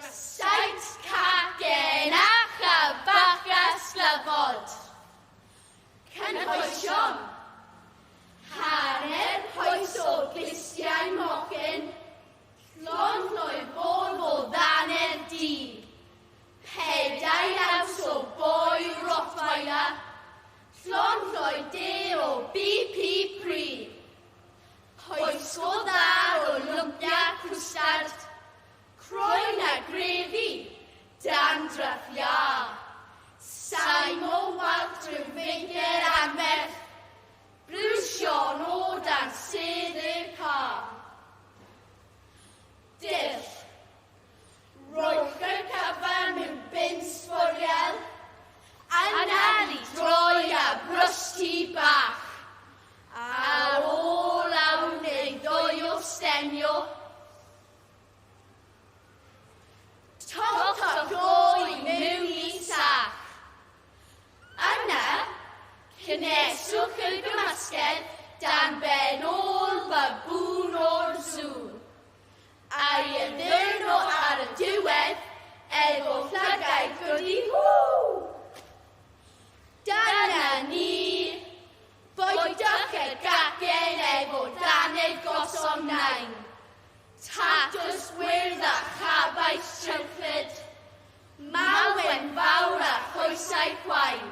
Saith cacen a chabach a Eisteddfod. Cynhoesion. Hanner hoes o glistiau mochyn. Llon llwy fod o ddaner di. Pedau aws o boi Rottweiler. Llon llwy de o BP Prif. Hoes o ddar o lwmpia cwstard. Croen a grefi, dandraff ia. Saim o walt rhyw feiger anferth. Brwsion o dan sydd y ca. Dill. Roech y cyfan mewn bin sfwriel. Anali droi a brwsti bach. Ar ôl awn neu ddwy o stenio. Toch o gloi mewn I sach. Yna, cynneswch y gymasgedd dan ben ôl babŵn o'r sŵn. A'i ydyn nhw ar y diwedd efo llygau gyda hw. Dyna ni, boedwch y gacen efo dannedd gosom nain. Tatws wyrdd a chabais trywllyd, mawen fawr a choesau chwain.